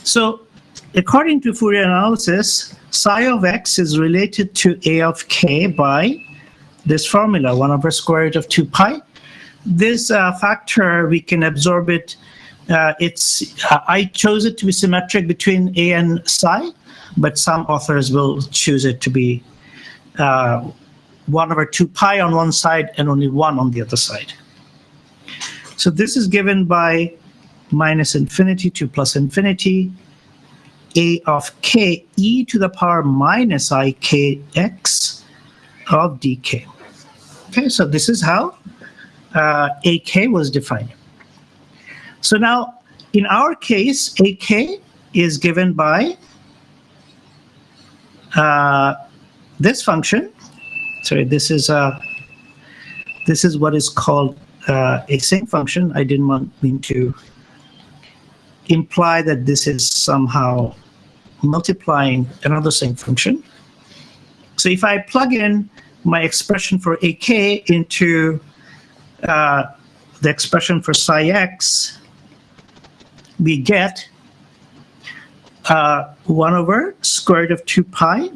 So according to Fourier analysis, psi of x is related to a of k by this formula, 1 over square root of 2 pi. This factor, we can absorb it. I chose it to be symmetric between a and psi, but some authors will choose it to be 1 over 2 pi on one side and only 1 on the other side. So this is given by minus infinity to plus infinity, a of k e to the power minus I kx of dk. Okay, so this is how ak was defined. So now, in our case, ak is given by this function. Sorry, this is what is called a sinc function. I didn't mean to imply that this is somehow multiplying another sinc function. So if I plug in my expression for ak into the expression for psi x, we get 1 over square root of 2 pi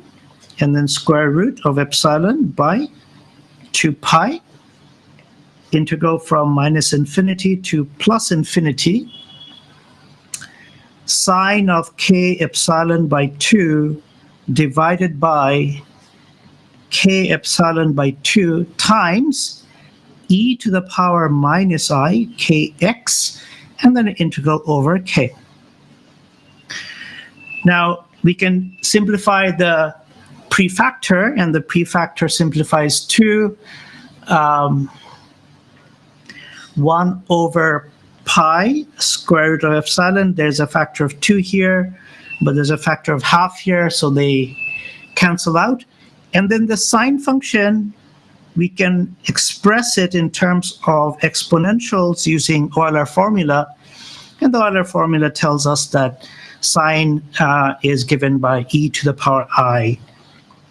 and then square root of epsilon by 2 pi, integral from minus infinity to plus infinity, sine of k epsilon by 2 divided by k epsilon by 2 times e to the power minus I kx, and then an integral over k. Now, we can simplify the prefactor, and the prefactor simplifies to 1 over pi square root of epsilon. There's a factor of 2 here, but there's a factor of half here, so they cancel out. And then the sine function, we can express it in terms of exponentials using Euler formula. And the Euler formula tells us that sine is given by e to the power I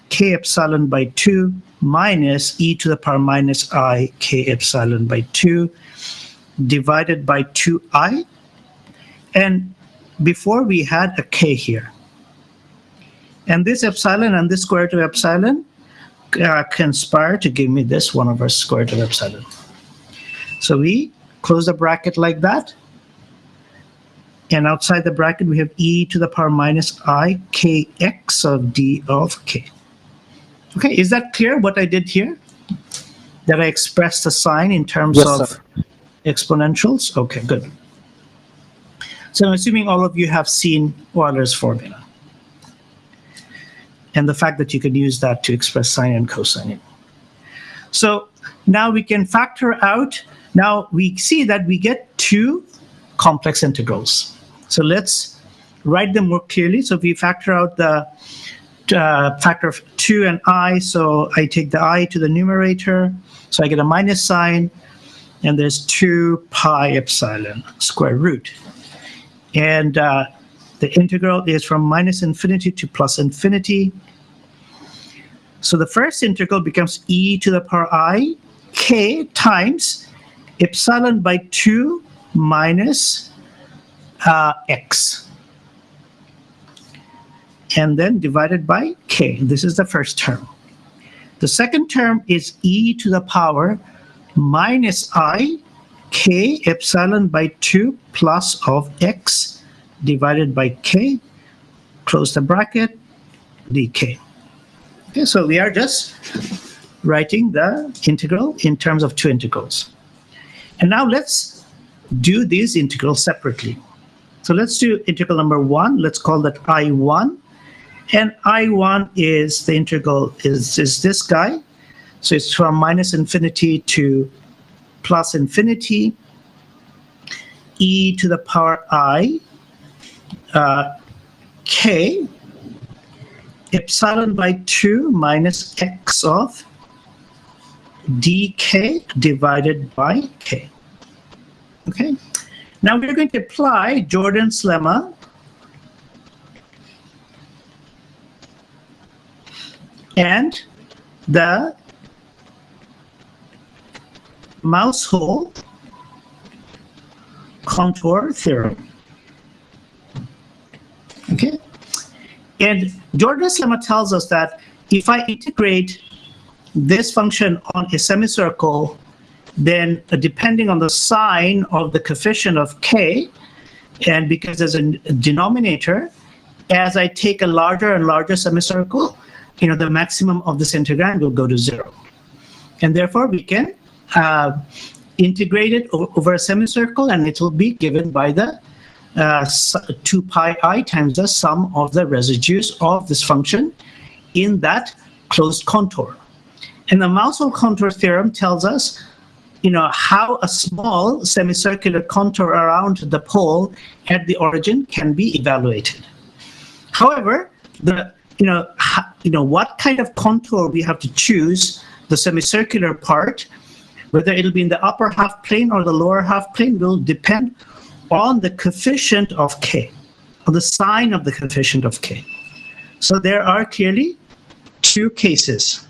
k epsilon by 2 minus e to the power minus I k epsilon by 2 divided by 2i. And before we had a k here. And this epsilon and this square root of epsilon conspire to give me this 1 over square root of epsilon. So we close the bracket like that. And outside the bracket, we have e to the power minus I kx of d of k. Okay, is that clear what I did here? That I expressed the sign in terms of exponentials? Okay, good. So I'm assuming all of you have seen Euler's formula. And the fact that you can use that to express sine and cosine. So now we can factor out, now we see that we get 2 complex integrals. So let's write them more clearly. So if we factor out the factor of 2 and I, so I take the I to the numerator, so I get a minus sign, and there's 2 pi epsilon square root. And the integral is from minus infinity to plus infinity. So the first integral becomes e to the power I k times epsilon by 2 minus x. And then divided by k. This is the first term. The second term is e to the power minus I k epsilon by 2 plus of x divided by k, close the bracket, dk. Okay, so we are just writing the integral in terms of 2 integrals. And now let's do these integrals separately. So let's do integral number 1. Let's call that I1. And I1 is the integral is this guy. So it's from minus infinity to plus infinity, e to the power I k epsilon by 2 minus x of dk divided by k. Okay. Now we're going to apply Jordan's lemma and the mouse hole contour theorem. Okay, and Jordan's lemma tells us that if I integrate this function on a semicircle, then depending on the sign of the coefficient of k, and because there's a denominator, as I take a larger and larger semicircle, the maximum of this integrand will go to 0. And therefore, we can integrate it over a semicircle, and it will be given by the 2 pi I times the sum of the residues of this function in that closed contour. And the Mousel contour theorem tells us how a small semicircular contour around the pole at the origin can be evaluated. However, what kind of contour we have to choose, the semicircular part, whether it'll be in the upper half plane or the lower half plane, will depend on the coefficient of k, or the sign of the coefficient of k. So there are clearly two cases.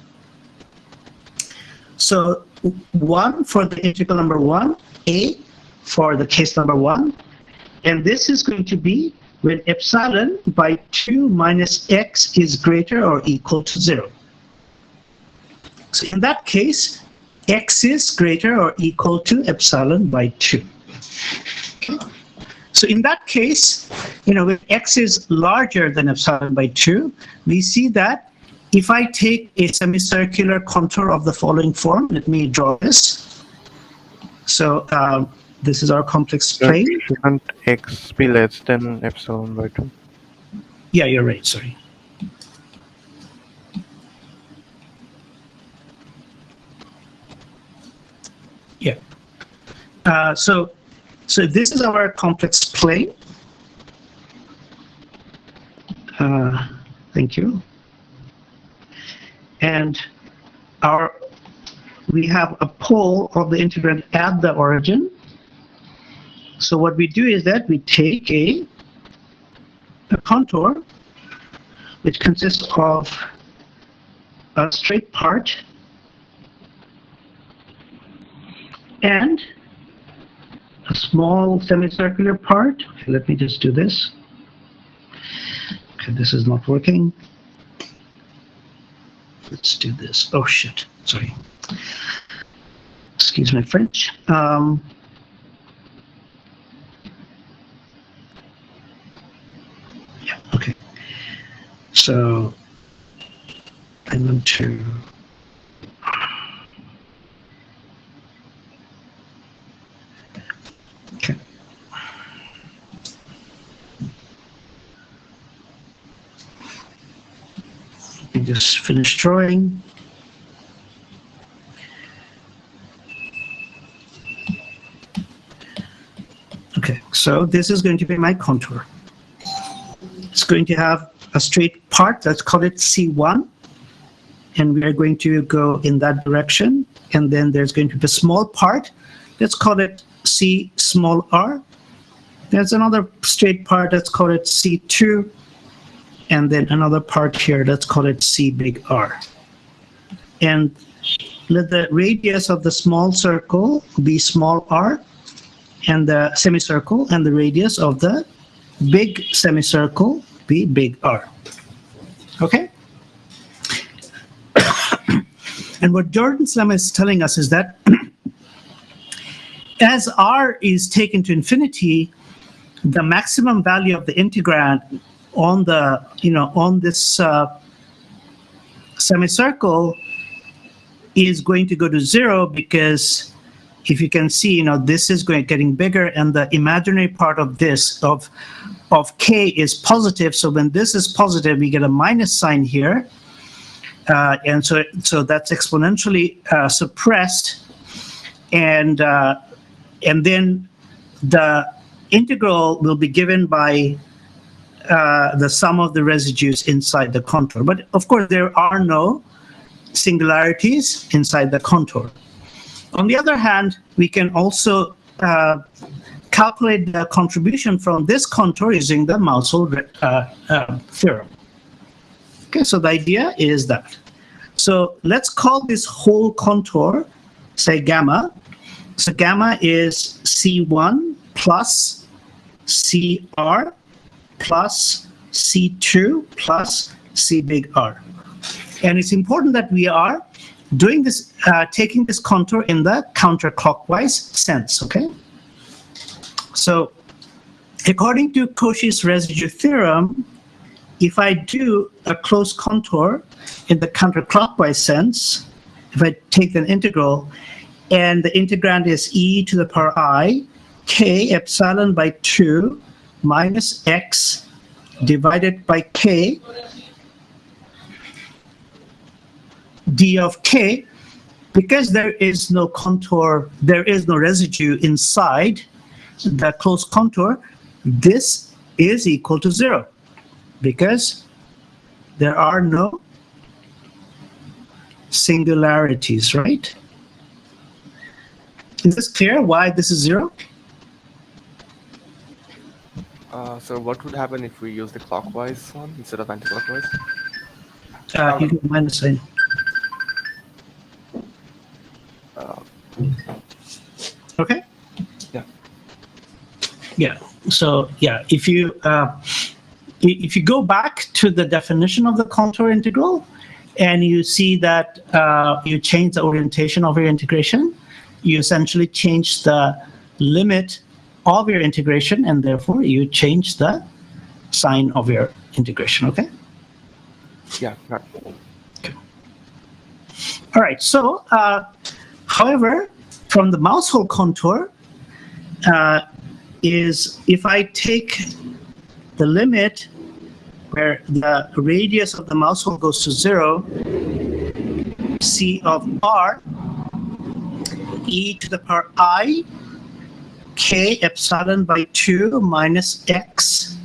So one for the integral number 1, a for the case number 1, and this is going to be when epsilon by 2 minus x is greater or equal to 0. So in that case, x is greater or equal to epsilon by 2. Okay. So in that case, when x is larger than epsilon by 2, we see that if I take a semicircular contour of the following form, let me draw this. So this is our complex plane. Shouldn't x be less than epsilon by 2? Yeah, you're right, sorry. Yeah. So this is our complex plane. Thank you. And we have a pole of the integrand at the origin. So what we do is that we take a contour which consists of a straight part and a small semicircular part. Okay, let me just do this. Okay, this is not working. Let's do this. Oh shit, sorry. Excuse my French. Yeah, okay. So I'm going to okay. Let me just finish drawing. Okay, so this is going to be my contour. It's going to have a straight part, let's call it C1, and we are going to go in that direction, and then there's going to be a small part, let's call it C small r. There's another straight part, let's call it C2, and then another part here, let's call it C big R. And let the radius of the small circle be small r, and the semicircle, and the radius of the big semicircle be big R. Okay? And what Jordan's lemma is telling us is that as R is taken to infinity, the maximum value of the integrand on the, on this semicircle is going to go to 0, because if you can see, this is getting bigger, and the imaginary part of this, of k, is positive. So when this is positive, we get a minus sign here. And so that's exponentially suppressed. And then the integral will be given by the sum of the residues inside the contour. But of course, there are no singularities inside the contour. On the other hand, we can also calculate the contribution from this contour using the Mousel theorem. Okay, so the idea is that. So let's call this whole contour, say gamma. So gamma is C1 plus CR plus C2 plus C big R. And it's important that we are doing this, taking this contour in the counterclockwise sense, okay? So according to Cauchy's residue theorem, if I do a closed contour in the counterclockwise sense, if I take an integral and the integrand is e to the power I k epsilon by 2 minus x divided by k d of k, because there is no contour, there is no residue inside the closed contour, this is equal to 0 because there are no singularities, right? Is this clear why this is 0? So what would happen if we use the clockwise one instead of anti-clockwise? You can minus sign. Okay. Yeah. Yeah. So yeah, if you go back to the definition of the contour integral, and you see that you change the orientation of your integration, you essentially change the limit of your integration, and therefore you change the sign of your integration. Okay. Yeah. Right. All right. So, however, from the mouse hole contour, is if I take the limit where the radius of the mouse hole goes to 0, C of R, e to the power I, k epsilon by 2 minus x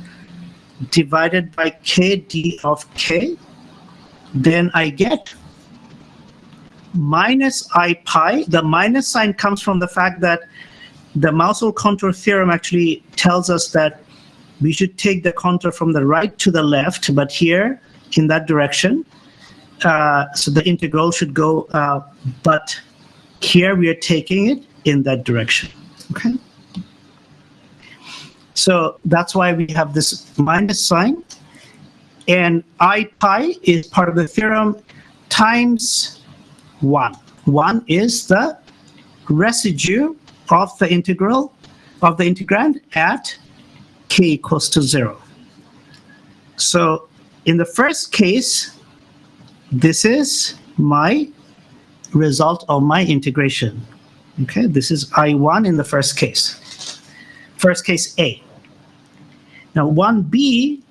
divided by k d of k, then I get minus I pi. The minus sign comes from the fact that the mouse hole contour theorem actually tells us that we should take the contour from the right to the left, but here in that direction. So the integral should go, but here we are taking it in that direction. Okay. So that's why we have this minus sign. And I pi is part of the theorem times 1. 1 is the residue of the integral of the integrand at k equals to 0. So in the first case, this is my result of my integration. Okay, this is I1 in the first case A. Now 1b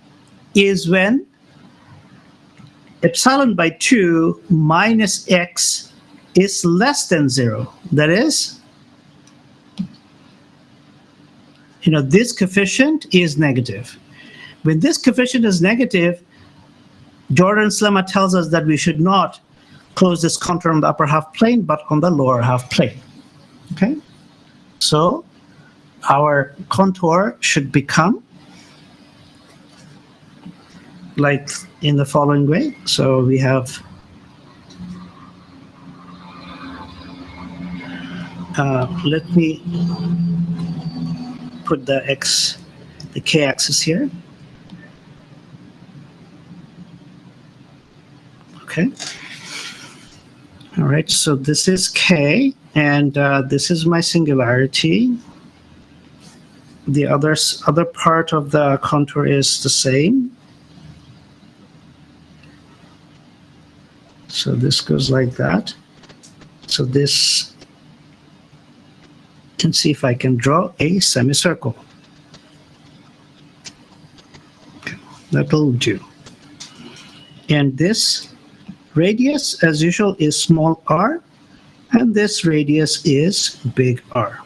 is when epsilon by 2 minus x is less than 0. That is, this coefficient is negative. When this coefficient is negative, Jordan's lemma tells us that we should not close this contour on the upper half plane, but on the lower half plane. Okay? So our contour should become like in the following way. So we have let me put the k-axis here. Okay. All right, so this is k, and this is my singularity. The other part of the contour is the same. So this goes like that. So this, can see if I can draw a semicircle. Okay, that'll do. And this radius, as usual, is small r, and this radius is big R.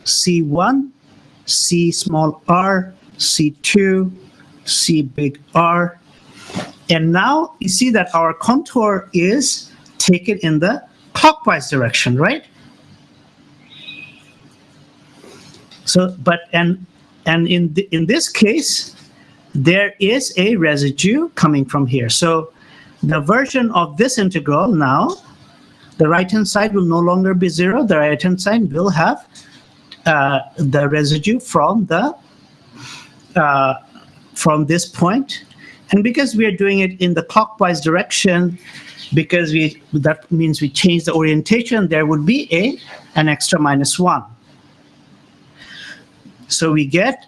C1, C small r, C2, C big R. And now you see that our contour is taken in the clockwise direction, right? So, but in this case, there is a residue coming from here. So the version of this integral now, the right-hand side will no longer be 0. The right-hand side will have the residue from the from this point. And because we are doing it in the clockwise direction, because that means we change the orientation, there would be an extra -1. So we get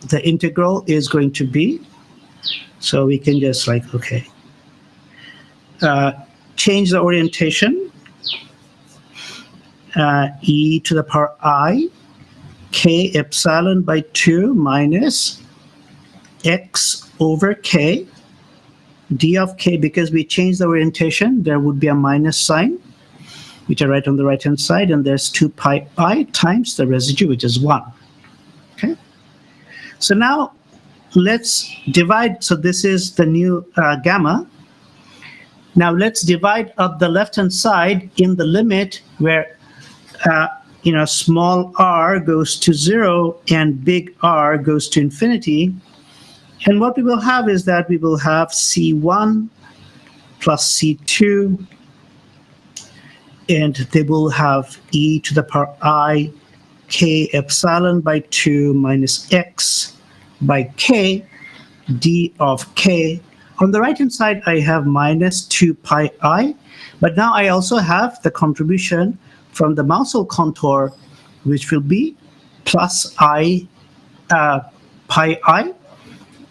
the integral is going to be, so we can just change the orientation, e to the power I k epsilon by 2 minus x over k d of k. Because we changed the orientation, there would be a minus sign, which I write on the right hand side, and there's 2 pi I times the residue, which is 1. Okay, so now let's divide. So this is the new gamma. Now let's divide up the left hand side in the limit where small r goes to 0 and big R goes to infinity. And what we will have is that we will have C1 plus C2, and they will have e to the power I k epsilon by 2 minus x by k d of k. On the right hand side, I have minus 2 pi I, but now I also have the contribution from the Mousel contour, which will be plus I pi I,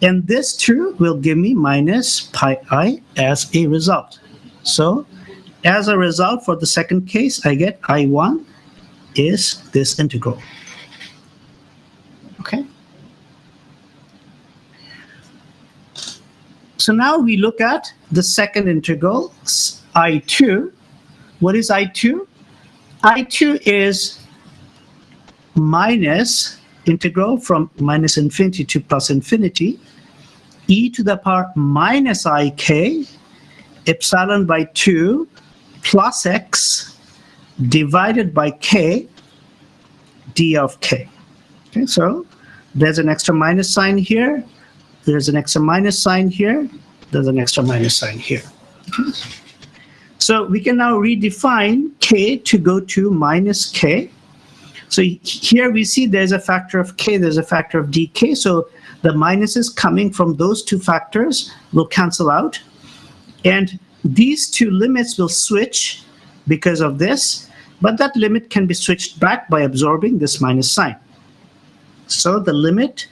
and this too will give me minus pi I as a result. So as a result, for the second case, I get I1 is this integral. Okay. So now we look at the second integral, I2. What is I2? I2 is minus integral from minus infinity to plus infinity, e to the power minus ik epsilon by 2 plus x divided by k d of k. Okay, so there's an extra minus sign here, there's an extra minus sign here, there's an extra minus sign here. Okay. So we can now redefine k to go to minus k. So here we see there's a factor of k, there's a factor of dk. So the minuses coming from those two factors will cancel out. And these two limits will switch because of this, but that limit can be switched back by absorbing this minus sign. So the limit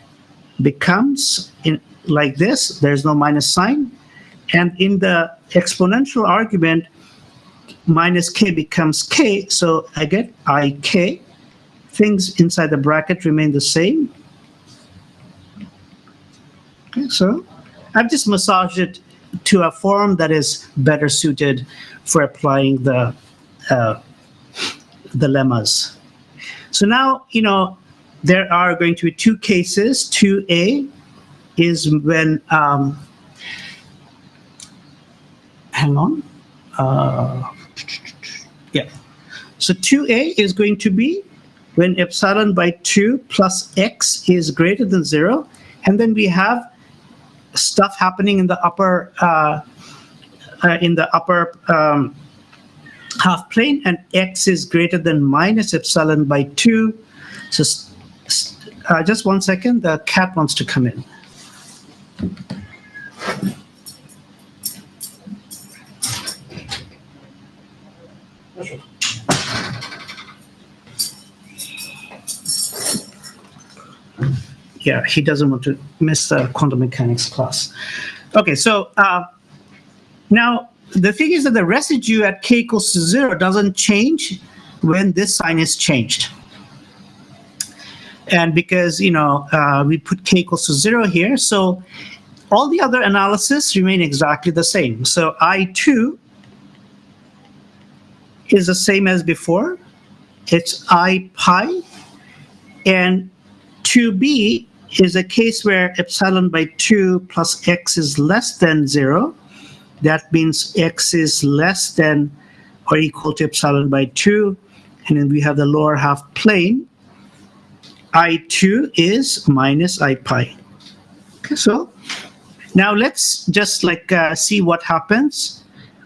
becomes like this, there's no minus sign. And in the exponential argument, minus k becomes k, so I get ik. Things inside the bracket remain the same. Okay, so I've just massaged it to a form that is better suited for applying the lemmas. So now, there are going to be two cases. 2a is when, hang on. Yeah. So 2a is going to be when epsilon by 2 plus x is greater than 0. And then we have stuff happening in the upper half plane, and x is greater than minus epsilon by 2. So just 1 second, the cat wants to come in. Yeah, he doesn't want to miss the quantum mechanics class. Okay, so now the thing is that the residue at k equals to 0 doesn't change when this sign is changed. And because, we put k equals to 0 here, so all the other analysis remain exactly the same. So I2 is the same as before. It's I pi, and 2b is a case where epsilon by 2 plus x is less than 0. That means x is less than or equal to epsilon by 2. And then we have the lower half plane. I2 is minus I pi. Okay, so now let's just see what happens.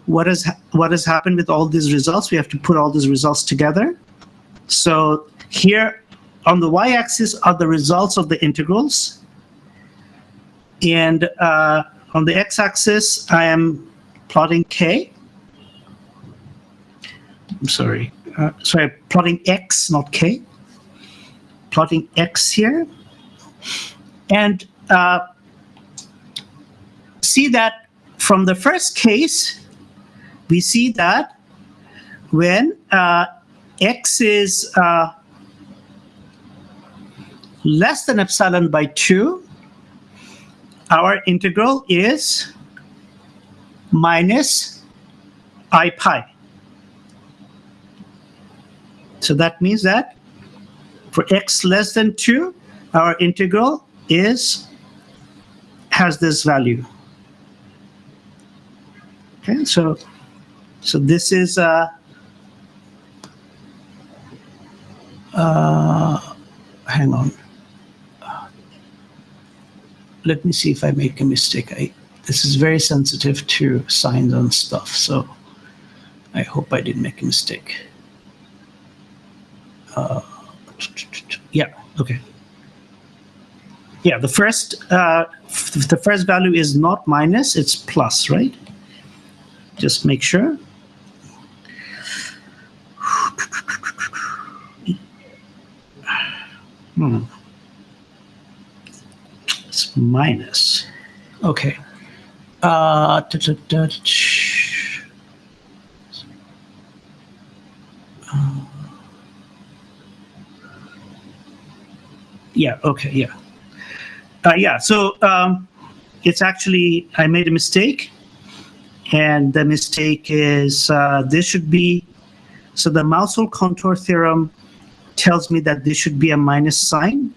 What has happened with all these results? We have to put all these results together. So here on the y-axis are the results of the integrals. And on the x-axis, I am plotting k. I'm sorry, plotting x, not k. Plotting x here. And see that from the first case, we see that when x is less than epsilon by 2, our integral is minus I pi. So that means that for x less than 2, our integral has this value. Okay, so this is hang on. Let me see if I make a mistake. This is very sensitive to signs and stuff, so I hope I didn't make a mistake. Yeah, okay. Yeah, the first value is not minus, it's plus, right? Just make sure. It's minus. Okay. Yeah, okay, yeah. Yeah, so it's actually, I made a mistake. And the mistake is this should be, so the Mousel contour theorem tells me that this should be a minus sign.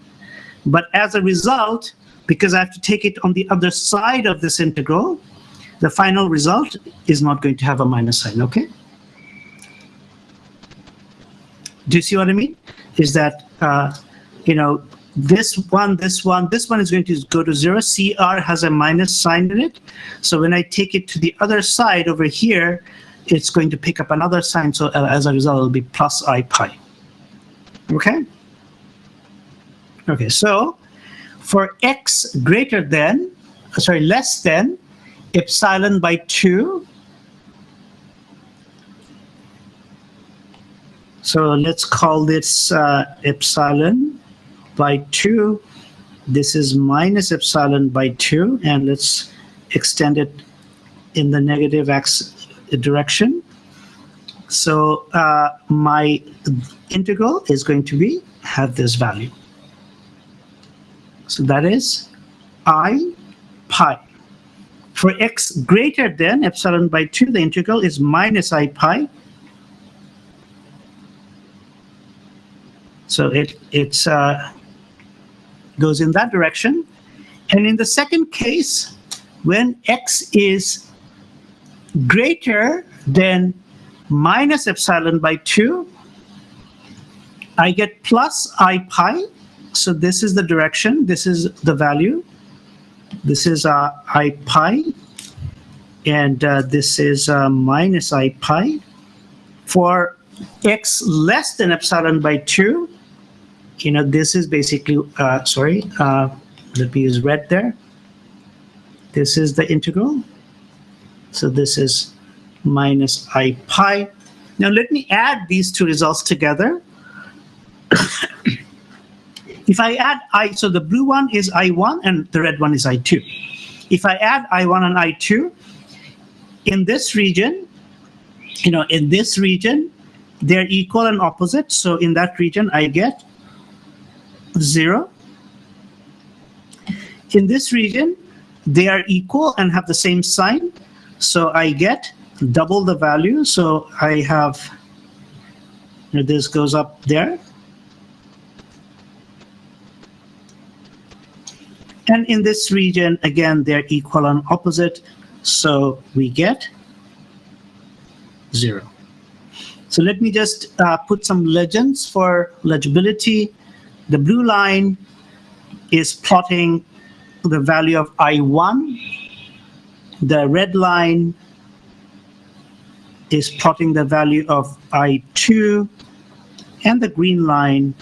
But as a result, because I have to take it on the other side of this integral, the final result is not going to have a minus sign, okay? Do you see what I mean? Is that, this one is going to go to 0. CR has a minus sign in it. So when I take it to the other side over here, it's going to pick up another sign. So as a result, it'll be plus I pi. Okay? Okay, so for x less than epsilon by 2. So let's call this epsilon by 2. This is minus epsilon by 2, and let's extend it in the negative direction. So my integral is going to have this value. So that is I pi. For x greater than epsilon by 2, the integral is minus I pi. So it goes in that direction. And in the second case, when x is greater than minus epsilon by 2, I get plus I pi. So this is the direction. This is the value. This is I pi. And this is minus I pi. For x less than epsilon by 2, this is basically, let me use red there. This is the integral. So this is minus I pi. Now let me add these two results together. If I add so the blue one is I1 and the red one is I2. If I add I1 and I2, in this region, they're equal and opposite. So in that region, I get 0. In this region, they are equal and have the same sign. So I get double the value. So I have, this goes up there. And in this region, again, they're equal and opposite. So we get 0. So let me just put some legends for legibility. The blue line is plotting the value of I1. The red line is plotting the value of I2. And the green line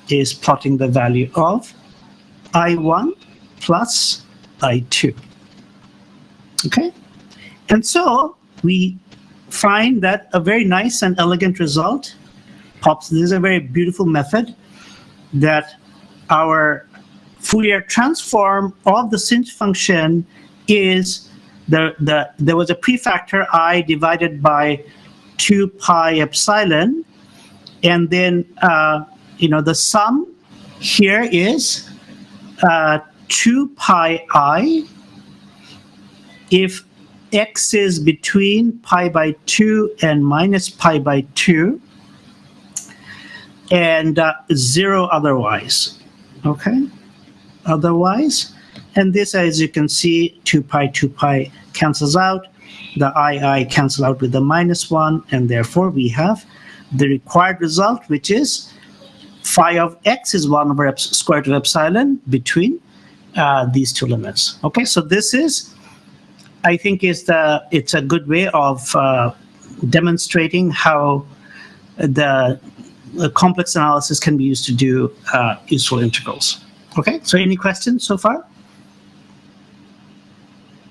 is plotting the value of I1 plus I2. Okay? And so we find that a very nice and elegant result pops. This is a very beautiful method that our Fourier transform of the sinh function is there was a prefactor I divided by 2 pi epsilon, and then the sum here is 2 pi I if x is between pi by 2 and minus pi by 2, and 0 otherwise. Okay? Otherwise, and this, as you can see, 2 pi cancels out. The I cancel out with the -1, and therefore we have the required result, which is phi of x is 1 over square root of epsilon between these two limits. Okay, so this is, I think, it's a good way of demonstrating how the complex analysis can be used to do useful integrals. Okay, so any questions so far?